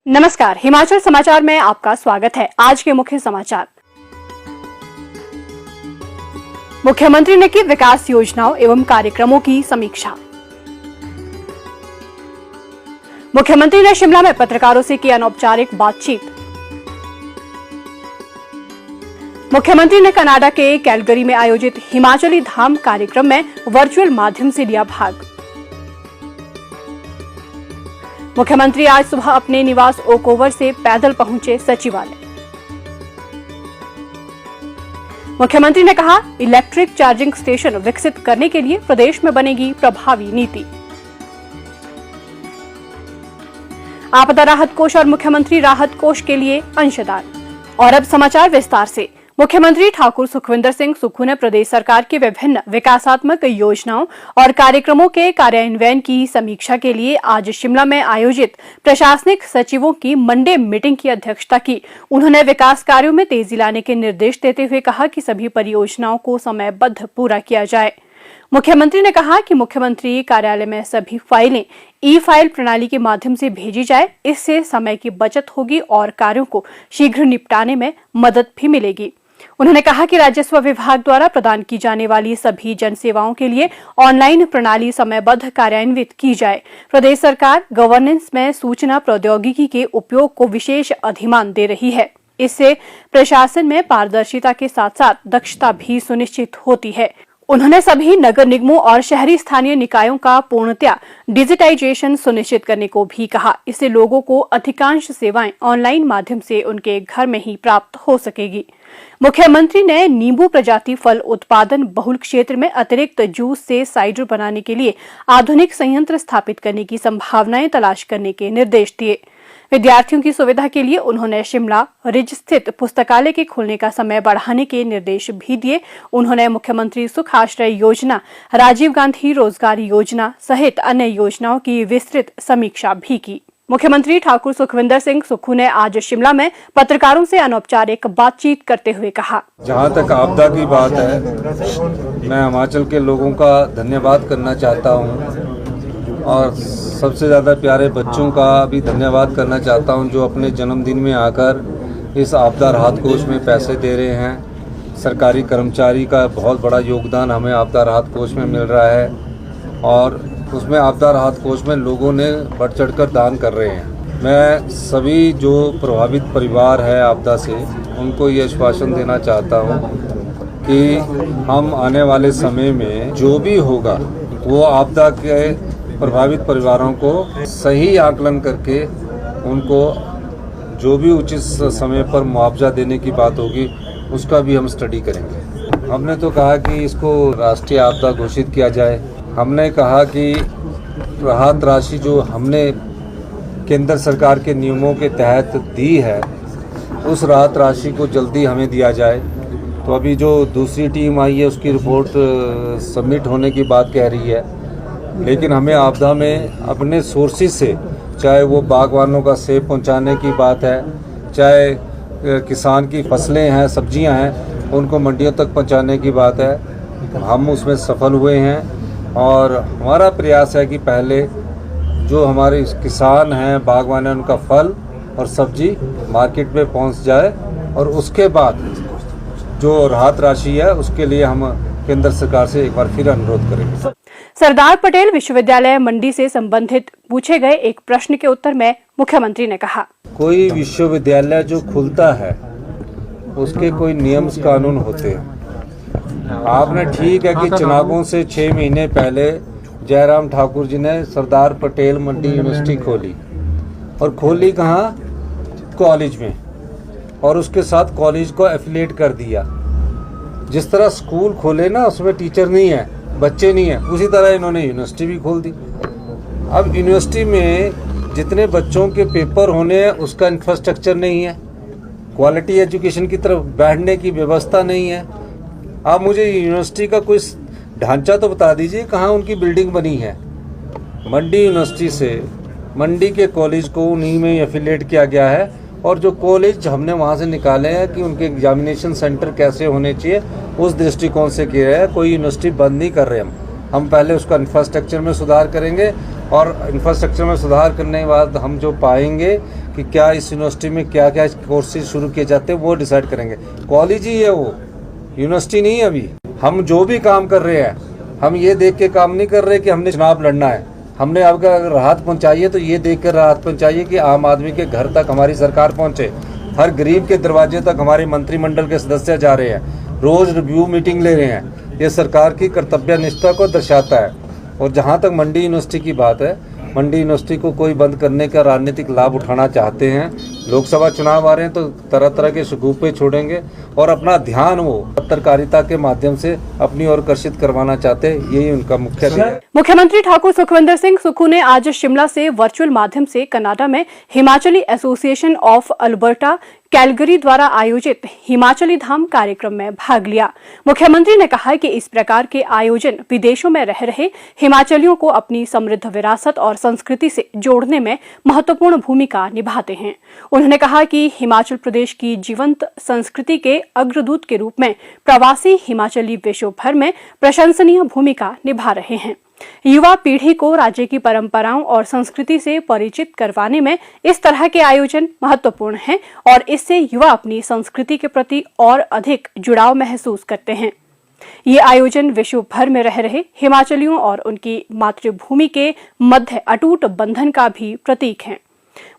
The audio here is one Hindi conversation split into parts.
नमस्कार, हिमाचल समाचार में आपका स्वागत है। आज के मुख्य समाचार। मुख्यमंत्री ने की विकास योजनाओं एवं कार्यक्रमों की समीक्षा। मुख्यमंत्री ने शिमला में पत्रकारों से की अनौपचारिक बातचीत। मुख्यमंत्री ने कनाडा के कैलगरी में आयोजित हिमाचली धाम कार्यक्रम में वर्चुअल माध्यम से लिया भाग। मुख्यमंत्री आज सुबह अपने निवास ओक ओवर से पैदल पहुंचे सचिवालय। मुख्यमंत्री ने कहा, इलेक्ट्रिक चार्जिंग स्टेशन विकसित करने के लिए प्रदेश में बनेगी प्रभावी नीति। आपदा राहत कोष और मुख्यमंत्री राहत कोष के लिए अंशदान। और अब समाचार विस्तार से। मुख्यमंत्री ठाकुर सुखविंदर सिंह सुक्खू ने प्रदेश सरकार की विभिन्न विकासात्मक योजनाओं और कार्यक्रमों के कार्यान्वयन की समीक्षा के लिए आज शिमला में आयोजित प्रशासनिक सचिवों की मंडे मीटिंग की अध्यक्षता की। उन्होंने विकास कार्यों में तेजी लाने के निर्देश देते हुए कहा कि सभी परियोजनाओं को समयबद्ध पूरा किया जाए। मुख्यमंत्री ने कहा कि मुख्यमंत्री कार्यालय में सभी फाइलें ई-फाइल प्रणाली के माध्यम से भेजी जाए। इससे समय की बचत होगी और कार्यों को शीघ्र निपटाने में मदद भी मिलेगी। उन्होंने कहा कि राजस्व विभाग द्वारा प्रदान की जाने वाली सभी जन सेवाओं के लिए ऑनलाइन प्रणाली समयबद्ध कार्यान्वित की जाए। प्रदेश सरकार गवर्नेंस में सूचना प्रौद्योगिकी के उपयोग को विशेष अधिमान दे रही है। इससे प्रशासन में पारदर्शिता के साथ साथ दक्षता भी सुनिश्चित होती है। उन्होंने सभी नगर निगमों और शहरी स्थानीय निकायों का पूर्णतया डिजिटाइजेशन सुनिश्चित करने को भी कहा। इससे लोगों को अधिकांश सेवाएं ऑनलाइन माध्यम से उनके घर में ही प्राप्त हो सकेगी। मुख्यमंत्री ने नींबू प्रजाति फल उत्पादन बहुल क्षेत्र में अतिरिक्त जूस से साइडर बनाने के लिए आधुनिक संयंत्र स्थापित करने की संभावनाएं तलाश करने के निर्देश दिए। विद्यार्थियों की सुविधा के लिए उन्होंने शिमला रिज स्थित पुस्तकालय के खुलने का समय बढ़ाने के निर्देश भी दिए। उन्होंने मुख्यमंत्री सुख आश्रय योजना, राजीव गांधी रोजगार योजना सहित अन्य योजनाओं की विस्तृत समीक्षा भी की। मुख्यमंत्री ठाकुर सुखविंदर सिंह सुक्खू ने आज शिमला में पत्रकारों से अनौपचारिक बातचीत करते हुए कहा, जहां तक आपदा की बात है, मैं हिमाचल के लोगों का धन्यवाद करना चाहता हूं और सबसे ज़्यादा प्यारे बच्चों का भी धन्यवाद करना चाहता हूं जो अपने जन्मदिन में आकर इस आपदा राहत कोष में पैसे दे रहे हैं। सरकारी कर्मचारी का बहुत बड़ा योगदान हमें आपदा राहत कोष में मिल रहा है और उसमें आपदा राहत कोष में लोगों ने बढ़ चढ़कर दान कर रहे हैं। मैं सभी जो प्रभावित परिवार है आपदा से, उनको ये आश्वासन देना चाहता हूं कि हम आने वाले समय में जो भी होगा वो आपदा के प्रभावित परिवारों को सही आकलन करके उनको जो भी उचित समय पर मुआवजा देने की बात होगी उसका भी हम स्टडी करेंगे। हमने तो कहा कि इसको राष्ट्रीय आपदा घोषित किया जाए। हमने कहा कि राहत राशि जो हमने केंद्र सरकार के नियमों के तहत दी है उस राहत राशि को जल्दी हमें दिया जाए। तो अभी जो दूसरी टीम आई है उसकी रिपोर्ट सबमिट होने की बात कह रही है, लेकिन हमें आपदा में अपने सोर्सेज से, चाहे वो बागवानों का सेब पहुंचाने की बात है, चाहे किसान की फसलें हैं, सब्जियां हैं, उनको मंडियों तक पहुंचाने की बात है, हम उसमें सफल हुए हैं। और हमारा प्रयास है कि पहले जो हमारे किसान हैं, बागवान हैं, उनका फल और सब्जी मार्केट में पहुंच जाए और उसके बाद जो राहत राशि है उसके लिए हम केंद्र सरकार से एक बार फिर अनुरोध करेंगे। सरदार पटेल विश्वविद्यालय मंडी से संबंधित पूछे गए एक प्रश्न के उत्तर में मुख्यमंत्री ने कहा, कोई विश्वविद्यालय जो खुलता है उसके कोई नियम कानून होते हैं। आपने ठीक है कि चुनावों से 6 महीने पहले जयराम ठाकुर जी ने सरदार पटेल मंडी यूनिवर्सिटी खोली और खोली कहाँ? कॉलेज में, और उसके साथ कॉलेज को एफिलिएट कर दिया। जिस तरह स्कूल खोले ना उसमें टीचर नहीं है, बच्चे नहीं है, उसी तरह इन्होंने यूनिवर्सिटी भी खोल दी। अब यूनिवर्सिटी में जितने बच्चों के पेपर होने हैं उसका इंफ्रास्ट्रक्चर नहीं है, क्वालिटी एजुकेशन की तरफ बैठने की व्यवस्था नहीं है। आप मुझे यूनिवर्सिटी का कोई ढांचा तो बता दीजिए कहाँ उनकी बिल्डिंग बनी है। मंडी यूनिवर्सिटी से मंडी के कॉलेज को उन्हीं में एफिलिएट किया गया है और जो कॉलेज हमने वहाँ से निकाले हैं कि उनके एग्जामिनेशन सेंटर कैसे होने चाहिए उस दृष्टिकोण से किया है। कोई यूनिवर्सिटी बंद नहीं कर रहे हम पहले उसका इंफ्रास्ट्रक्चर में सुधार करेंगे और इंफ्रास्ट्रक्चर में सुधार करने के बाद हम जो पाएंगे कि क्या इस यूनिवर्सिटी में क्या क्या कोर्सेज शुरू किए जाते हैं वो डिसाइड करेंगे। कॉलेज ही है वो, यूनिवर्सिटी नहीं है। अभी हम जो भी काम कर रहे हैं, हम ये देख के काम नहीं कर रहे कि हमने चुनाव लड़ना है। हमने आपका अगर राहत पहुंचाई है तो ये देख कर राहत पहुंचाइए कि आम आदमी के घर तक हमारी सरकार पहुंचे, हर गरीब के दरवाजे तक हमारे मंत्रिमंडल के सदस्य जा रहे हैं, रोज रिव्यू मीटिंग ले रहे हैं। ये सरकार की कर्तव्य निष्ठा को दर्शाता है। और जहाँ तक मंडी यूनिवर्सिटी की बात है, मंडी यूनिवर्सिटी को कोई बंद करने का राजनीतिक लाभ उठाना चाहते हैं। लोकसभा चुनाव आ रहे हैं तो तरह तरह के शगुफे छोड़ेंगे और अपना ध्यान वो पत्रकारिता के माध्यम से अपनी ओर आकर्षित करवाना चाहते हैं। यही उनका मुख्य ध्येय है। मुख्यमंत्री ठाकुर सुखविंदर सिंह सुक्खू ने आज शिमला से वर्चुअल माध्यम से कनाडा में Himachali association of Alberta Calgary द्वारा आयोजित हिमाचली धाम कार्यक्रम में भाग लिया। मुख्यमंत्री ने कहा कि इस प्रकार के आयोजन विदेशों में रह रहे हिमाचलियों को अपनी समृद्ध विरासत और संस्कृति से जोड़ने में महत्वपूर्ण भूमिका निभाते हैं। उन्होंने कहा कि हिमाचल प्रदेश की जीवंत संस्कृति के अग्रदूत के रूप में प्रवासी हिमाचली विश्व भर में प्रशंसनीय भूमिका निभा रहे हैं। युवा पीढ़ी को राज्य की परंपराओं और संस्कृति से परिचित करवाने में इस तरह के आयोजन महत्वपूर्ण हैं और इससे युवा अपनी संस्कृति के प्रति और अधिक जुड़ाव महसूस करते हैं। ये आयोजन विश्व भर में रह रहे हिमाचलियों और उनकी मातृभूमि के मध्य अटूट बंधन का भी प्रतीक है।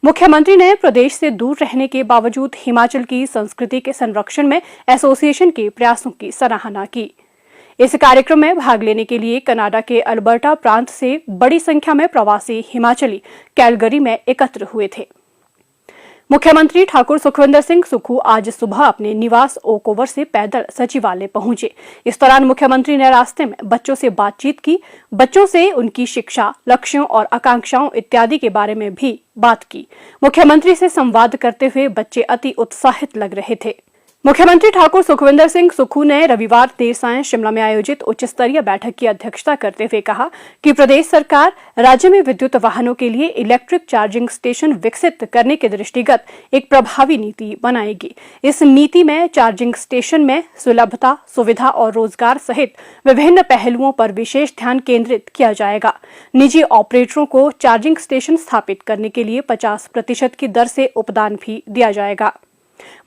मुख्यमंत्री ने प्रदेश से दूर रहने के बावजूद हिमाचल की संस्कृति के संरक्षण में एसोसिएशन के प्रयासों की सराहना की। इस कार्यक्रम में भाग लेने के लिए कनाडा के अल्बर्टा प्रांत से बड़ी संख्या में प्रवासी हिमाचली कैलगरी में एकत्र हुए थे। मुख्यमंत्री ठाकुर सुखविंदर सिंह सुक्खू आज सुबह अपने निवास ओक ओवर से पैदल सचिवालय पहुंचे। इस दौरान मुख्यमंत्री ने रास्ते में बच्चों से बातचीत की, बच्चों से उनकी शिक्षा, लक्ष्यों और आकांक्षाओं इत्यादि के बारे में भी बात की। मुख्यमंत्री से संवाद करते हुए बच्चे अति उत्साहित लग रहे थे। मुख्यमंत्री ठाकुर सुखविंदर सिंह सुक्खू ने रविवार देर सायं शिमला में आयोजित उच्च स्तरीय बैठक की अध्यक्षता करते हुए कहा कि प्रदेश सरकार राज्य में विद्युत वाहनों के लिए इलेक्ट्रिक चार्जिंग स्टेशन विकसित करने के दृष्टिगत एक प्रभावी नीति बनाएगी। इस नीति में चार्जिंग स्टेशन में सुलभता, सुविधा और रोजगार सहित विभिन्न पहलुओं पर विशेष ध्यान केंद्रित किया जाएगा। निजी ऑपरेटरों को चार्जिंग स्टेशन स्थापित करने के लिए 50% की दर से उपदान भी दिया जाएगा।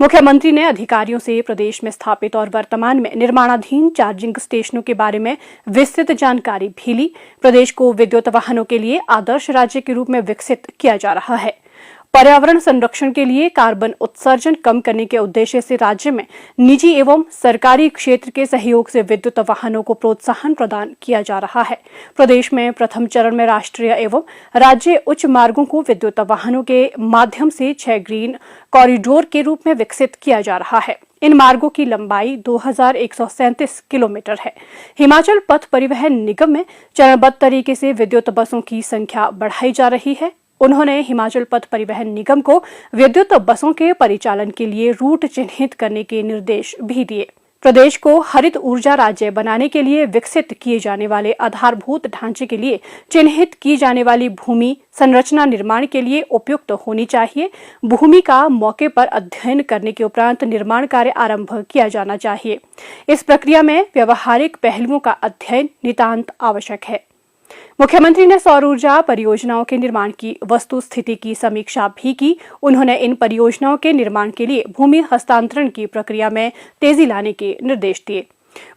मुख्यमंत्री ने अधिकारियों से प्रदेश में स्थापित और वर्तमान में निर्माणाधीन चार्जिंग स्टेशनों के बारे में विस्तृत जानकारी भी ली। प्रदेश को विद्युत वाहनों के लिए आदर्श राज्य के रूप में विकसित किया जा रहा है। पर्यावरण संरक्षण के लिए कार्बन उत्सर्जन कम करने के उद्देश्य से राज्य में निजी एवं सरकारी क्षेत्र के सहयोग से विद्युत वाहनों को प्रोत्साहन प्रदान किया जा रहा है। प्रदेश में प्रथम चरण में राष्ट्रीय एवं राज्य उच्च मार्गों को विद्युत वाहनों के माध्यम से 6 ग्रीन कॉरिडोर के रूप में विकसित किया जा रहा है। इन मार्गों की लंबाई 2137 किलोमीटर है। हिमाचल पथ परिवहन निगम में चरणबद्ध तरीके से विद्युत बसों की संख्या बढ़ाई जा रही है। उन्होंने हिमाचल पथ परिवहन निगम को विद्युत बसों के परिचालन के लिए रूट चिन्हित करने के निर्देश भी दिए। प्रदेश को हरित ऊर्जा राज्य बनाने के लिए विकसित किए जाने वाले आधारभूत ढांचे के लिए चिन्हित की जाने वाली भूमि संरचना निर्माण के लिए उपयुक्त होनी चाहिए। भूमि का मौके पर अध्ययन करने के उपरांत निर्माण कार्य आरंभ किया जाना चाहिए। इस प्रक्रिया में व्यवहारिक पहलुओं का अध्ययन नितांत आवश्यक है। मुख्यमंत्री ने सौर ऊर्जा परियोजनाओं के निर्माण की वस्तु स्थिति की समीक्षा भी की। उन्होंने इन परियोजनाओं के निर्माण के लिए भूमि हस्तांतरण की प्रक्रिया में तेजी लाने के निर्देश दिए।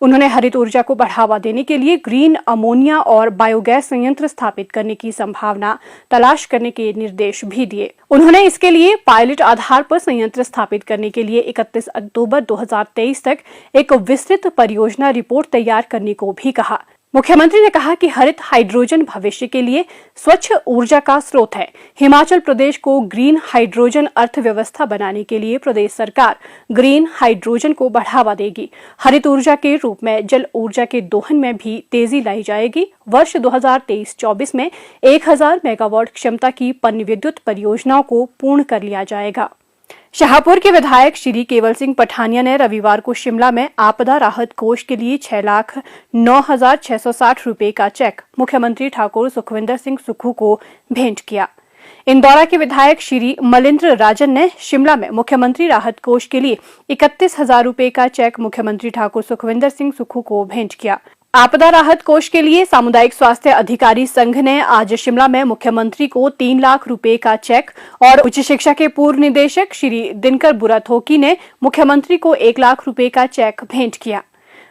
उन्होंने हरित ऊर्जा को बढ़ावा देने के लिए ग्रीन अमोनिया और बायोगैस संयंत्र स्थापित करने की संभावना तलाश करने के निर्देश भी दिए। उन्होंने इसके लिए पायलट आधार पर संयंत्र स्थापित करने के लिए 31 अक्टूबर 2023 तक एक विस्तृत परियोजना रिपोर्ट तैयार करने को भी कहा। मुख्यमंत्री ने कहा कि हरित हाइड्रोजन भविष्य के लिए स्वच्छ ऊर्जा का स्रोत है। हिमाचल प्रदेश को ग्रीन हाइड्रोजन अर्थव्यवस्था बनाने के लिए प्रदेश सरकार ग्रीन हाइड्रोजन को बढ़ावा देगी। हरित ऊर्जा के रूप में जल ऊर्जा के दोहन में भी तेजी लाई जाएगी। वर्ष 2023-24 में 1000 मेगावाट क्षमता की पनविद्युत परियोजनाओं को पूर्ण कर लिया जाएगा। शाहपुर के विधायक श्री केवल सिंह पठानिया ने रविवार को शिमला में आपदा राहत कोष के लिए 6,09,660 रुपए का चेक मुख्यमंत्री ठाकुर सुखविंदर सिंह सुक्खू को भेंट किया। इंदौरा के विधायक श्री मलिंद्र राजन ने शिमला में मुख्यमंत्री राहत कोष के लिए 31,000 रुपए का चेक मुख्यमंत्री ठाकुर सुखविंदर सिंह सुक्खू को भेंट किया। आपदा राहत कोष के लिए सामुदायिक स्वास्थ्य अधिकारी संघ ने आज शिमला में मुख्यमंत्री को 3 लाख रुपए का चेक और उच्च शिक्षा के पूर्व निदेशक श्री दिनकर बुराथोकी ने मुख्यमंत्री को 1 लाख रुपए का चेक भेंट किया।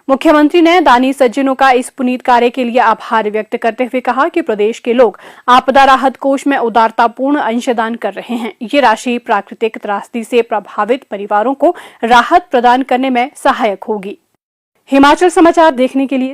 मुख्यमंत्री ने दानी सज्जनों का इस पुनीत कार्य के लिए आभार व्यक्त करते हुए कहा कि प्रदेश के लोग आपदा राहत कोष में उदारतापूर्ण अंशदान कर रहे हैं। ये राशि प्राकृतिक त्रासदी से प्रभावित परिवारों को राहत प्रदान करने में सहायक होगी। हिमाचल समाचार देखने के लिए